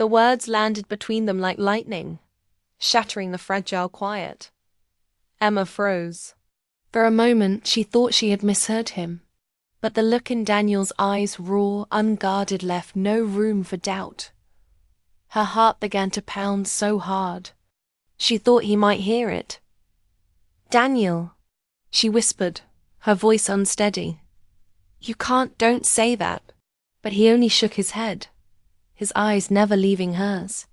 The words landed between them like lightning, shattering the fragile quiet. Emma froze. For a moment she thought she had misheard him, but the look in Daniel's eyes, raw, unguarded, left no room for doubt. Her heart began to pound so hard. She thought he might hear it. "Daniel," she whispered, her voice unsteady. "You can't, don't say that." But he only shook his head, his eyes never leaving hers.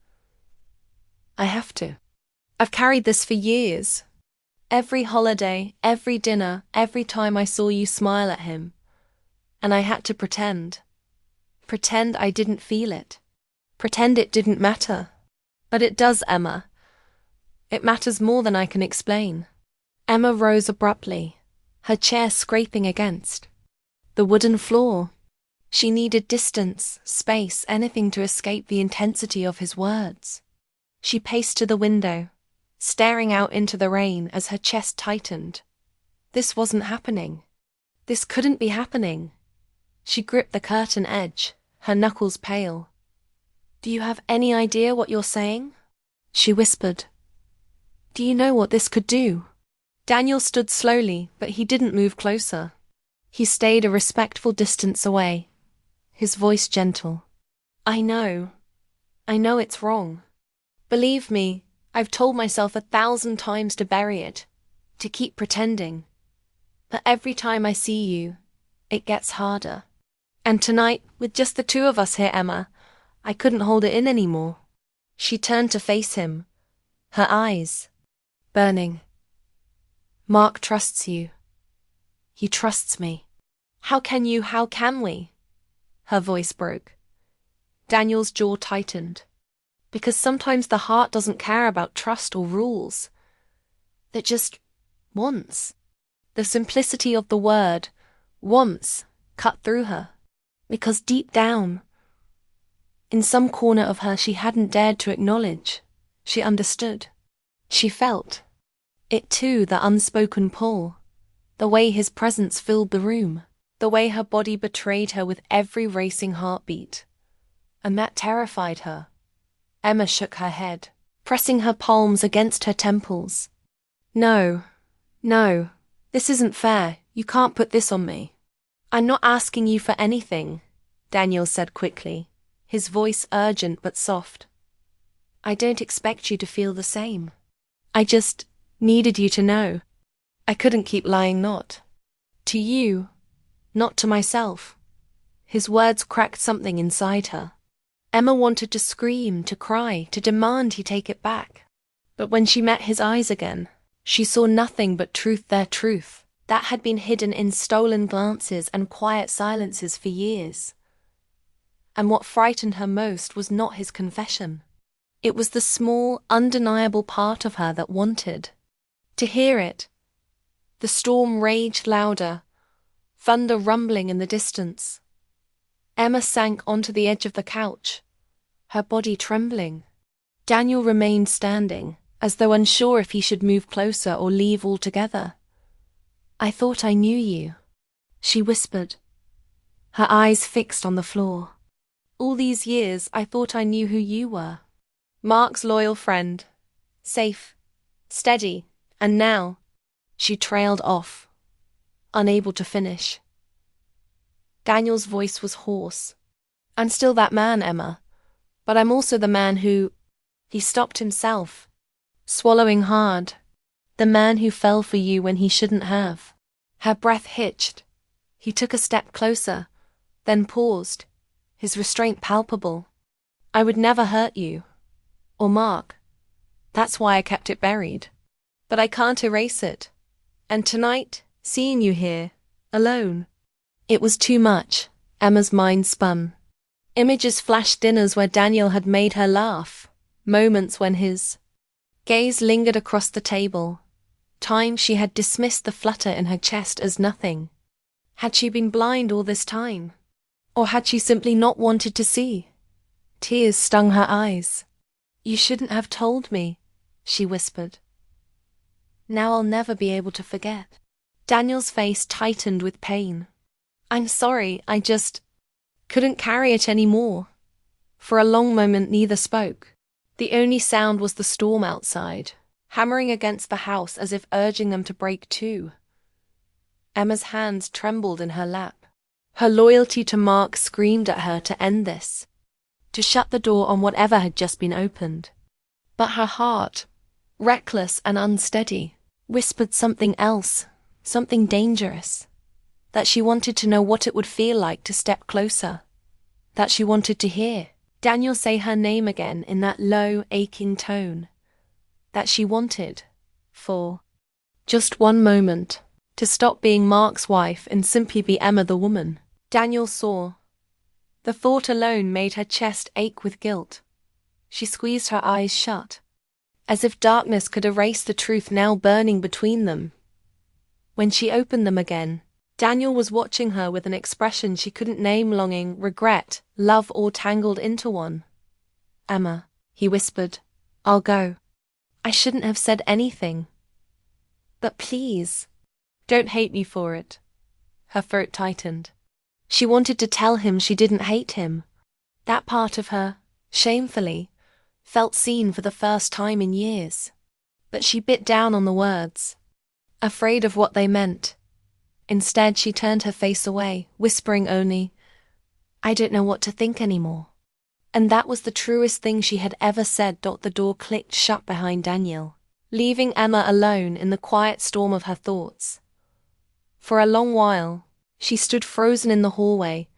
"I have to. I've carried this for years. Every holiday, every dinner, every time I saw you smile at him. And I had to pretend. Pretend I didn't feel it. Pretend it didn't matter. But it does, Emma. It matters more than I can explain." Emma rose abruptly, her chair scraping against the wooden floor. She needed distance, space, anything to escape the intensity of his words. She paced to the window, staring out into the rain as her chest tightened. This wasn't happening. This couldn't be happening. She gripped the curtain edge, her knuckles pale. "Do you have any idea what you're saying?" she whispered. "Do you know what this could do?" Daniel stood slowly, but he didn't move closer. He stayed a respectful distance away, his voice gentle. I know it's wrong. Believe me, I've told myself 1,000 times to bury it, to keep pretending. But every time I see you, it gets harder. And tonight, with just the two of us here, Emma, I couldn't hold it in anymore." She turned to face him, her eyes burning. "Mark trusts you. He trusts me." How can we?" Her voice broke. Daniel's jaw tightened. "Because sometimes the heart doesn't care about trust or rules. It just wants." The simplicity of the word, wants, cut through her. Because deep down, in some corner of her she hadn't dared to acknowledge, she understood. She felt it too, the unspoken pull, the way his presence filled the room, the way her body betrayed her with every racing heartbeat. And that terrified her. Emma shook her head, pressing her palms against her temples. No, this isn't fair. You can't put this on me." "I'm not asking you for anything," Daniel said quickly, his voice urgent but soft. "I don't expect you to feel the same. I just needed you to know. I couldn't keep lying not to you, not to myself." His words cracked something inside her. Emma wanted to scream, to cry, to demand he take it back. But when she met his eyes again, she saw nothing but truth there, truth that had been hidden in stolen glances and quiet silences for years. And what frightened her most was not his confession. It was the small, undeniable part of her that wanted to hear it. The storm raged louder, thunder rumbling in the distance. Emma sank onto the edge of the couch, her body trembling. Daniel remained standing, as though unsure if he should move closer or leave altogether. "I thought I knew you," she whispered, her eyes fixed on the floor. "All these years I thought I knew who you were. Mark's loyal friend. Safe, steady, and now..." She trailed off, unable to finish. Daniel's voice was hoarse. "I'm still that man, Emma, but I'm also the man who..." He stopped himself, swallowing hard. "The man who fell for you when he shouldn't have." Her breath hitched. He took a step closer, then paused, his restraint palpable. "I would never hurt you. Or Mark. That's why I kept it buried. But I can't erase it. And tonight, seeing you here, alone..." It was too much. Emma's mind spun. Images flashed, dinners where Daniel had made her laugh, moments when his gaze lingered across the table, times she had dismissed the flutter in her chest as nothing. Had she been blind all this time? Or had she simply not wanted to see? Tears stung her eyes. "You shouldn't have told me," she whispered. "Now I'll never be able to forget." Daniel's face tightened with pain. "I'm sorry, I just couldn't carry it anymore. For a long moment neither spoke. The only sound was the storm outside, hammering against the house as if urging them to break too. Emma's hands trembled in her lap. Her loyalty to Mark screamed at her to end this, to shut the door on whatever had just been opened. But her heart, reckless and unsteady, whispered something else, something dangerous, that she wanted to know what it would feel like to step closer, that she wanted to hear Daniel say her name again in that low, aching tone, that she wanted, for just one moment, to stop being Mark's wife and simply be Emma the woman. Daniel saw. The thought alone made her chest ache with guilt. She squeezed her eyes shut, as if darkness could erase the truth now burning between them. When she opened them again, Daniel was watching her with an expression she couldn't name: longing, regret, love all tangled into one. "Emma," he whispered, "I'll go. I shouldn't have said anything. But please, don't hate me for it." Her throat tightened. She wanted to tell him she didn't hate him. That part of her, shamefully, felt seen for the first time in years. But she bit down on the words, afraid of what they meant. Instead, she turned her face away, whispering only, "I don't know what to think anymore." And that was the truest thing she had ever said. The door clicked shut behind Daniel, leaving Emma alone in the quiet storm of her thoughts. For a long while, she stood frozen in the hallway,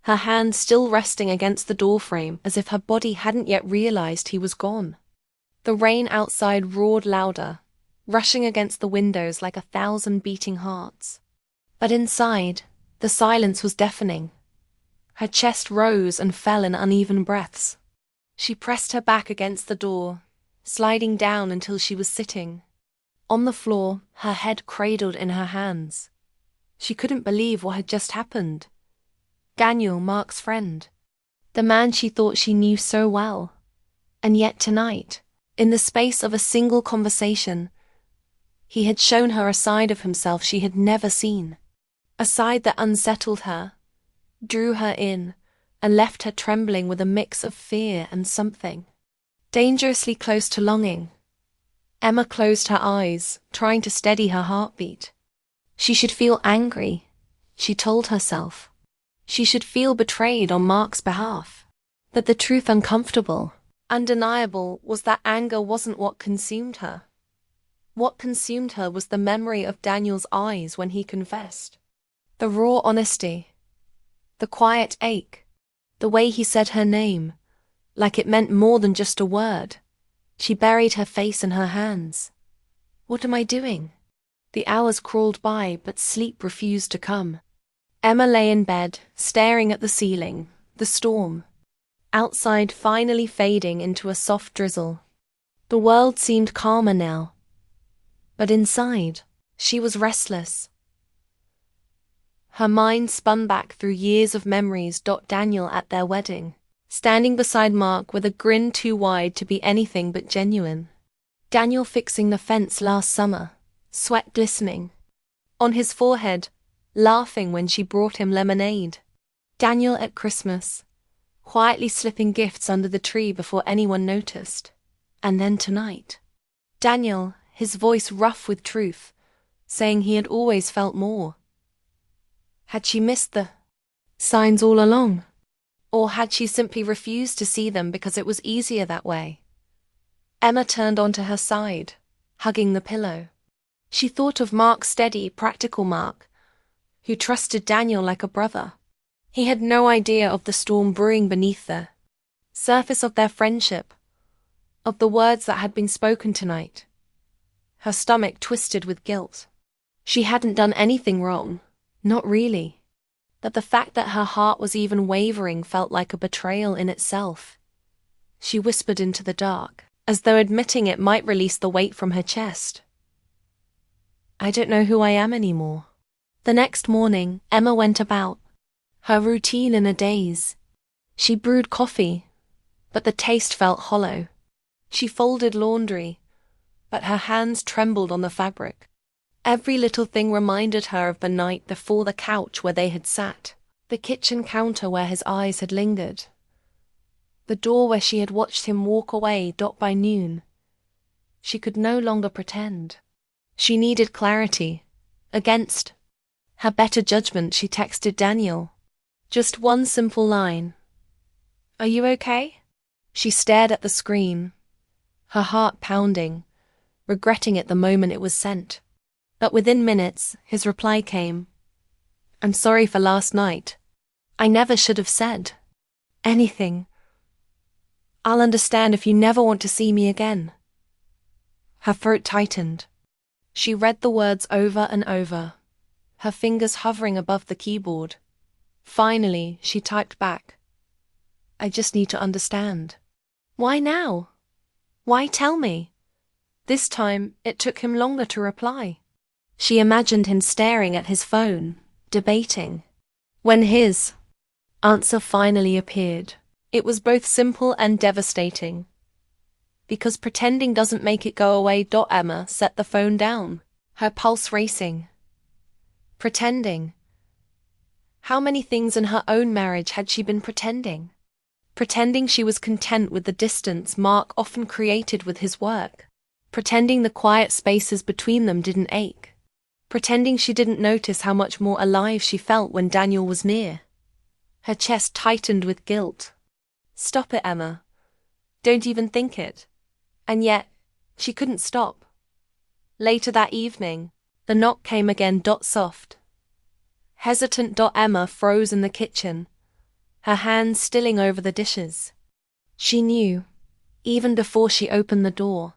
her hand still resting against the doorframe as if her body hadn't yet realized he was gone. The rain outside roared louder, rushing against the windows like 1,000 beating hearts. But inside, the silence was deafening. Her chest rose and fell in uneven breaths. She pressed her back against the door, sliding down until she was sitting on the floor, her head cradled in her hands. She couldn't believe what had just happened. Daniel, Mark's friend, the man she thought she knew so well. And yet tonight, in the space of a single conversation, he had shown her a side of himself she had never seen. A side that unsettled her, drew her in, and left her trembling with a mix of fear and something dangerously close to longing. Emma closed her eyes, trying to steady her heartbeat. She should feel angry, she told herself. She should feel betrayed on Mark's behalf. But the truth, uncomfortable, undeniable, was that anger wasn't what consumed her. What consumed her was the memory of Daniel's eyes when he confessed. The raw honesty, the quiet ache, the way he said her name, like it meant more than just a word. She buried her face in her hands. What am I doing? The hours crawled by, but sleep refused to come. Emma lay in bed, staring at the ceiling, the storm outside finally fading into a soft drizzle. The world seemed calmer now. But inside, she was restless. Her mind spun back through years of memories. Daniel at their wedding, standing beside Mark with a grin too wide to be anything but genuine. Daniel fixing the fence last summer, sweat glistening on his forehead, laughing when she brought him lemonade. Daniel at Christmas, quietly slipping gifts under the tree before anyone noticed. And then tonight, Daniel, his voice rough with truth, saying he had always felt more. Had she missed the signs all along? Or had she simply refused to see them because it was easier that way? Emma turned onto her side, hugging the pillow. She thought of Mark's steady, practical Mark, who trusted Daniel like a brother. He had no idea of the storm brewing beneath the surface of their friendship, of the words that had been spoken tonight. Her stomach twisted with guilt. She hadn't done anything wrong, not really. But the fact that her heart was even wavering felt like a betrayal in itself. She whispered into the dark, as though admitting it might release the weight from her chest. I don't know who I am anymore. The next morning, Emma went about, her routine in a daze. She brewed coffee, but the taste felt hollow. She folded laundry, but her hands trembled on the fabric. Every little thing reminded her of the night before: the couch where they had sat, the kitchen counter where his eyes had lingered, The door where she had watched him walk away by noon. She could no longer pretend. She needed clarity. Against her better judgment, she texted Daniel. Just one simple line. "Are you okay?" She stared at the screen, her heart pounding, regretting it the moment it was sent. But within minutes, his reply came. "I'm sorry for last night. I never should have said anything. I'll understand if you never want to see me again." Her throat tightened. She read the words over and over, her fingers hovering above the keyboard. Finally, she typed back. "I just need to understand." Why now? Why tell me? This time, it took him longer to reply. She imagined him staring at his phone, debating. When his answer finally appeared, it was both simple and devastating. "Because pretending doesn't make it go away." Emma set the phone down, her pulse racing. Pretending. How many things in her own marriage had she been pretending? Pretending she was content with the distance Mark often created with his work. Pretending the quiet spaces between them didn't ache. Pretending she didn't notice how much more alive she felt when Daniel was near. Her chest tightened with guilt. Stop it, Emma. Don't even think it. And yet, she couldn't stop. Later that evening, the knock came again. Soft. Hesitant. Emma froze in the kitchen, her hands stilling over the dishes. She knew, even before she opened the door,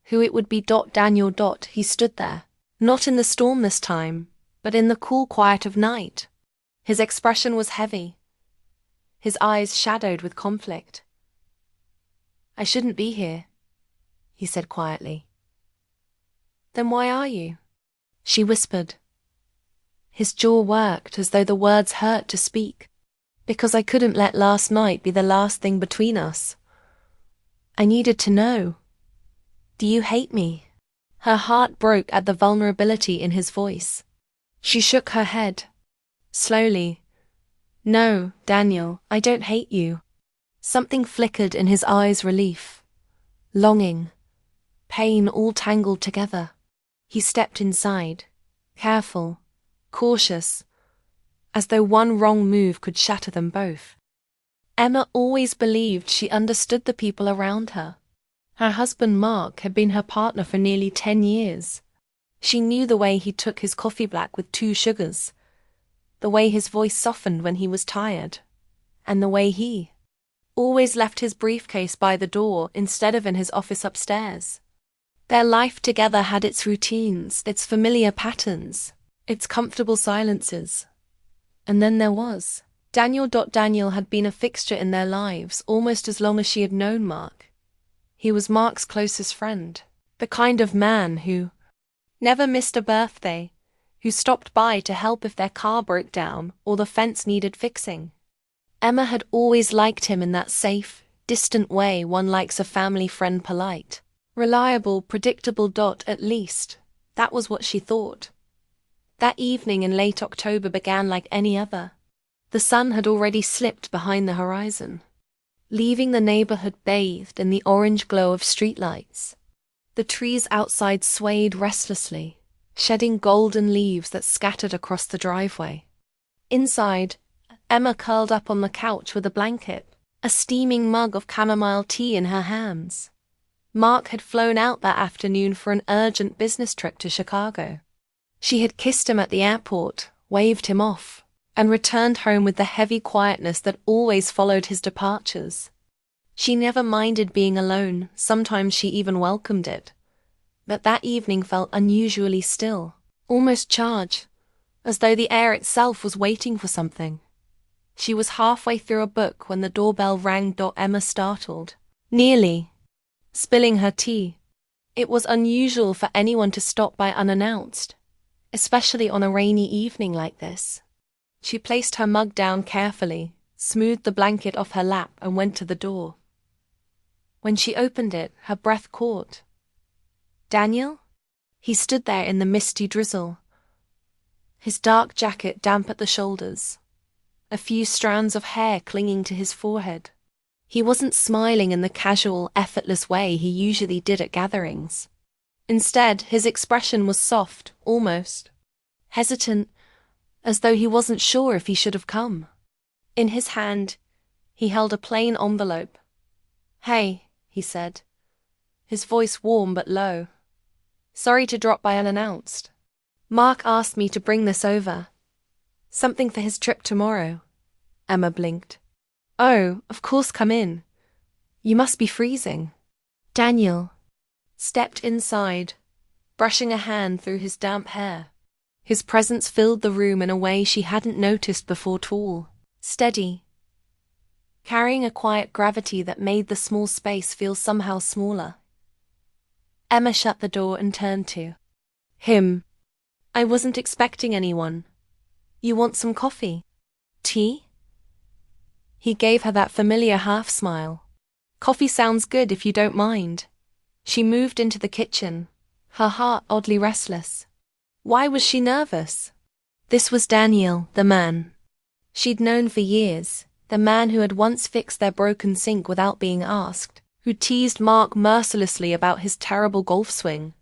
who it would be. Daniel. He stood there, not in the storm this time, but in the cool quiet of night. His expression was heavy, his eyes shadowed with conflict. "I shouldn't be here," he said quietly. "Then why are you?" she whispered. His jaw worked as though the words hurt to speak. "Because I couldn't let last night be the last thing between us. I needed to know. Do you hate me?" Her heart broke at the vulnerability in his voice. She shook her head. Slowly. "No, Daniel, I don't hate you." Something flickered in his eyes. Relief, longing, pain all tangled together. He stepped inside, careful, cautious, as though one wrong move could shatter them both. Emma always believed she understood the people around her. Her husband Mark had been her partner for nearly 10 years. She knew the way he took his coffee black with 2 sugars, the way his voice softened when he was tired, and the way he always left his briefcase by the door instead of in his office upstairs. Their life together had its routines, its familiar patterns, its comfortable silences. And then there was Daniel. Daniel had been a fixture in their lives almost as long as she had known Mark. He was Mark's closest friend, the kind of man who never missed a birthday, who stopped by to help if their car broke down or the fence needed fixing. Emma had always liked him in that safe, distant way one likes a family friend. Polite, reliable, predictable. At least, that was what she thought. That evening in late October began like any other. The sun had already slipped behind the horizon, leaving the neighborhood bathed in the orange glow of streetlights. The trees outside swayed restlessly, shedding golden leaves that scattered across the driveway. Inside, Emma curled up on the couch with a blanket, a steaming mug of chamomile tea in her hands. Mark had flown out that afternoon for an urgent business trip to Chicago. She had kissed him at the airport, waved him off, and returned home with the heavy quietness that always followed his departures. She never minded being alone, sometimes she even welcomed it. But that evening felt unusually still, almost charged, as though the air itself was waiting for something. She was halfway through a book when the doorbell rang. Emma startled, nearly spilling her tea. It was unusual for anyone to stop by unannounced, especially on a rainy evening like this. She placed her mug down carefully, smoothed the blanket off her lap, and went to the door. When she opened it, her breath caught. "Daniel?" He stood there in the misty drizzle, his dark jacket damp at the shoulders, a few strands of hair clinging to his forehead. He wasn't smiling in the casual, effortless way he usually did at gatherings. Instead, his expression was soft, almost hesitant, as though he wasn't sure if he should have come. In his hand, he held a plain envelope. "Hey," he said, his voice warm but low. "Sorry to drop by unannounced. Mark asked me to bring this over. Something for his trip tomorrow." Emma blinked. "Oh, of course, come in. You must be freezing." Daniel stepped inside, brushing a hand through his damp hair. His presence filled the room in a way she hadn't noticed before. Tall, steady, carrying a quiet gravity that made the small space feel somehow smaller. Emma shut the door and turned to him. "I wasn't expecting anyone. You want some coffee? Tea?" He gave her that familiar half-smile. "Coffee sounds good if you don't mind." She moved into the kitchen, her heart oddly restless. Why was she nervous? This was Daniel, the man she'd known for years, the man who had once fixed their broken sink without being asked, who teased Mark mercilessly about his terrible golf swing.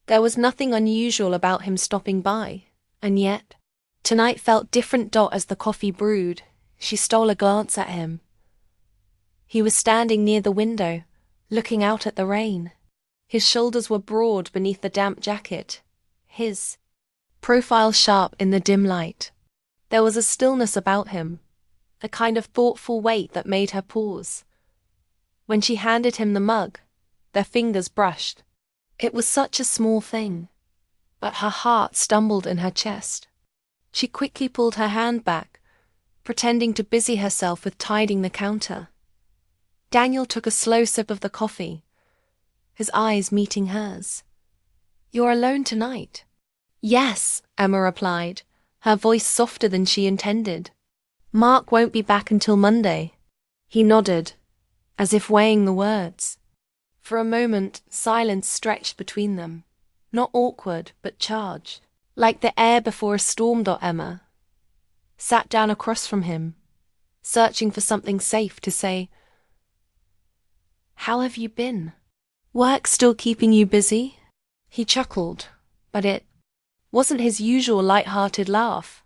There was nothing unusual about him stopping by, and yet, tonight felt different. As the coffee brewed, she stole a glance at him. He was standing near the window, looking out at the rain. His shoulders were broad beneath the damp jacket, his profile sharp in the dim light. There was a stillness about him, a kind of thoughtful weight that made her pause. When she handed him the mug, their fingers brushed. It was such a small thing, but her heart stumbled in her chest. She quickly pulled her hand back, pretending to busy herself with tidying the counter. Daniel took a slow sip of the coffee, his eyes meeting hers. "You're alone tonight?" "Yes," Emma replied, her voice softer than she intended. "Mark won't be back until Monday." He nodded, as if weighing the words. For a moment, silence stretched between them. Not awkward, but charged. Like the air before a storm. Emma sat down across from him, searching for something safe to say. "How have you been? Work still keeping you busy?" He chuckled, but it wasn't his usual light-hearted laugh.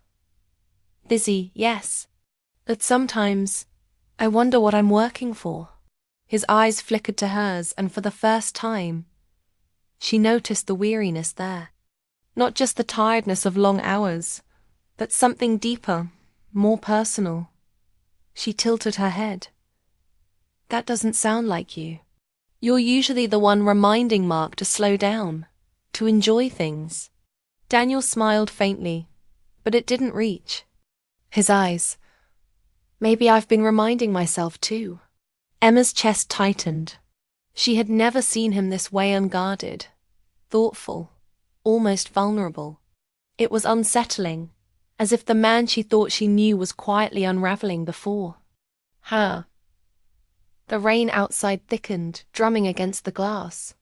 "Busy, yes. But sometimes I wonder what I'm working for." His eyes flickered to hers, and for the first time, she noticed the weariness there. Not just the tiredness of long hours, but something deeper, more personal. She tilted her head. "That doesn't sound like you. You're usually the one reminding Mark to slow down, to enjoy things." Daniel smiled faintly, but it didn't reach. His eyes. "Maybe I've been reminding myself too." Emma's chest tightened. She had never seen him this way, unguarded, thoughtful, almost vulnerable. It was unsettling, as if the man she thought she knew was quietly unraveling before her. The rain outside thickened, drumming against the glass.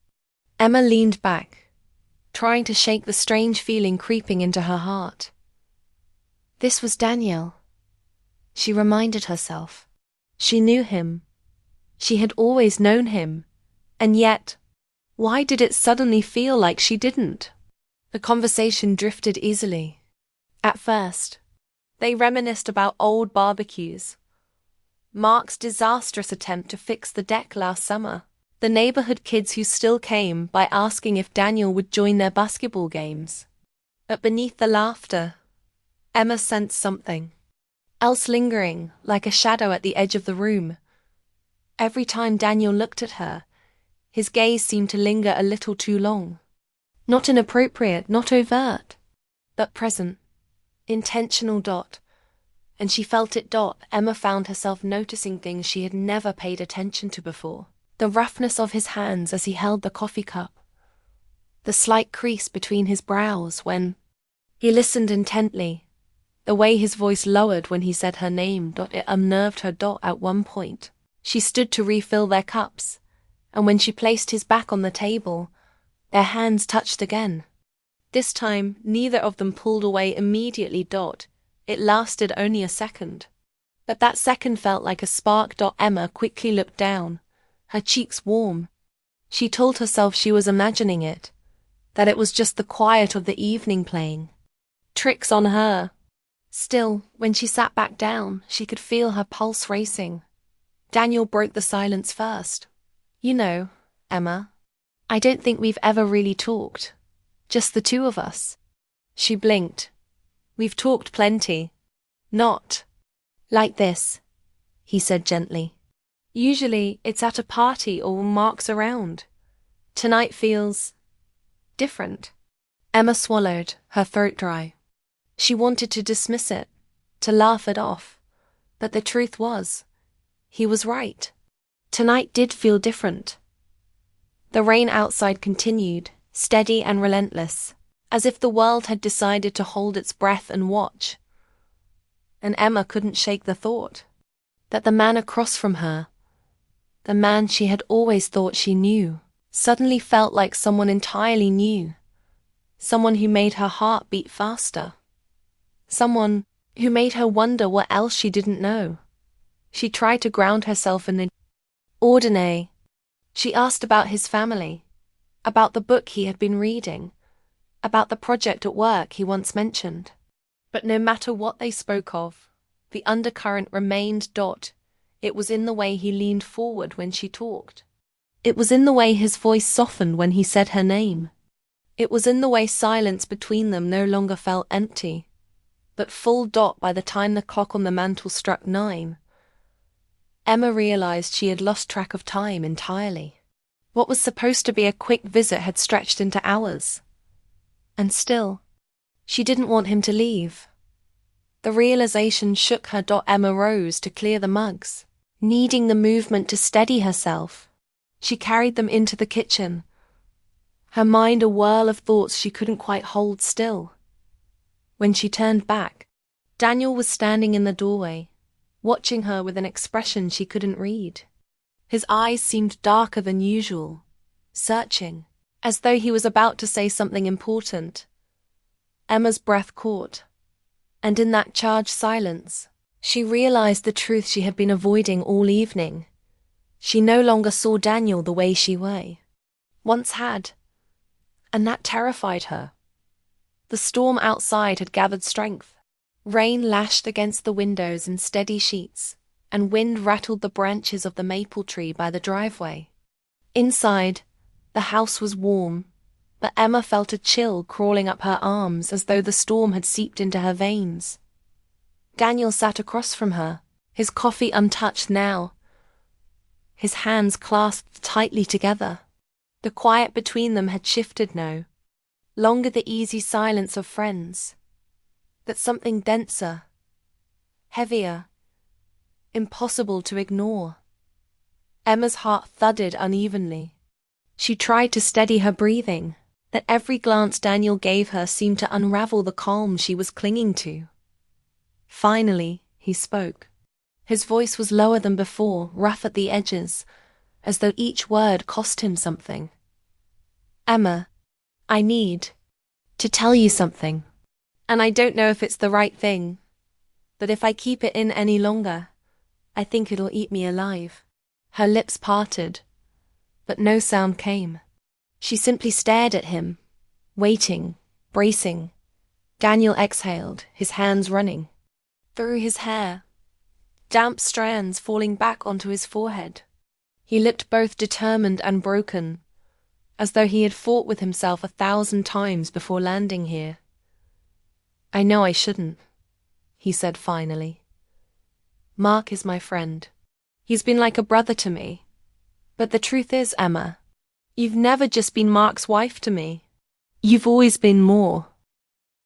Emma leaned back, trying to shake the strange feeling creeping into her heart. This was Daniel. She reminded herself. She knew him. She had always known him. And yet, why did it suddenly feel like she didn't? The conversation drifted easily. At first, they reminisced about old barbecues. Mark's disastrous attempt to fix the deck last summer. The neighborhood kids who still came by asking if Daniel would join their basketball games. But beneath the laughter, Emma sensed something else lingering, like a shadow at the edge of the room. Every time Daniel looked at her, his gaze seemed to linger a little too long. Not inappropriate, not overt, but present, intentional. And she felt it. Emma found herself noticing things she had never paid attention to before. The roughness of his hands as he held the coffee cup. The slight crease between his brows when he listened intently. The way his voice lowered when he said her name. It unnerved her. At one point, she stood to refill their cups, and when she placed his back on the table, their hands touched again. This time, neither of them pulled away immediately. It lasted only a second. But that second felt like a spark. Emma quickly looked down, her cheeks warm. She told herself she was imagining it, that it was just the quiet of the evening playing tricks on her. Still, when she sat back down, she could feel her pulse racing. Daniel broke the silence first. You know, Emma, I don't think we've ever really talked. Just the two of us. She blinked. We've talked plenty. Not like this, he said gently. Usually, it's at a party or Mark's around. Tonight feels different. Emma swallowed, her throat dry. She wanted to dismiss it, to laugh it off. But the truth was, he was right. Tonight did feel different. The rain outside continued, steady and relentless, as if the world had decided to hold its breath and watch. And Emma couldn't shake the thought that the man across from her, the man she had always thought she knew, suddenly felt like someone entirely new. Someone who made her heart beat faster. Someone who made her wonder what else she didn't know. She tried to ground herself in the ordinary. She asked about his family, about the book he had been reading, about the project at work he once mentioned. But no matter what they spoke of, the undercurrent remained. It was in the way he leaned forward when she talked. It was in the way his voice softened when he said her name. It was in the way silence between them no longer felt empty, but full. By the time the clock on the mantel struck 9, Emma realized she had lost track of time entirely. What was supposed to be a quick visit had stretched into hours. And still, she didn't want him to leave. The realization shook her. Emma rose to clear the mugs, needing the movement to steady herself. She carried them into the kitchen, her mind a whirl of thoughts she couldn't quite hold still. When she turned back, Daniel was standing in the doorway, watching her with an expression she couldn't read. His eyes seemed darker than usual, searching, as though he was about to say something important. Emma's breath caught, and in that charged silence, she realized the truth she had been avoiding all evening. She no longer saw Daniel the way she once had, and that terrified her. The storm outside had gathered strength. Rain lashed against the windows in steady sheets, and wind rattled the branches of the maple tree by the driveway. Inside, the house was warm, but Emma felt a chill crawling up her arms as though the storm had seeped into her veins. Daniel sat across from her, his coffee untouched now, his hands clasped tightly together. The quiet between them had shifted no longer the easy silence of friends, but something denser, heavier, impossible to ignore. Emma's heart thudded unevenly. She tried to steady her breathing, that every glance Daniel gave her seemed to unravel the calm she was clinging to. Finally, he spoke. His voice was lower than before, rough at the edges, as though each word cost him something. Emma, I need to tell you something, and I don't know if it's the right thing, but if I keep it in any longer, I think it'll eat me alive. Her lips parted, but no sound came. She simply stared at him, waiting, bracing. Daniel exhaled, his hands running through his hair, damp strands falling back onto his forehead. He looked both determined and broken, as though he had fought with himself 1,000 times before landing here. I know I shouldn't, he said finally. Mark is my friend. He's been like a brother to me. But the truth is, Emma, you've never just been Mark's wife to me. You've always been more.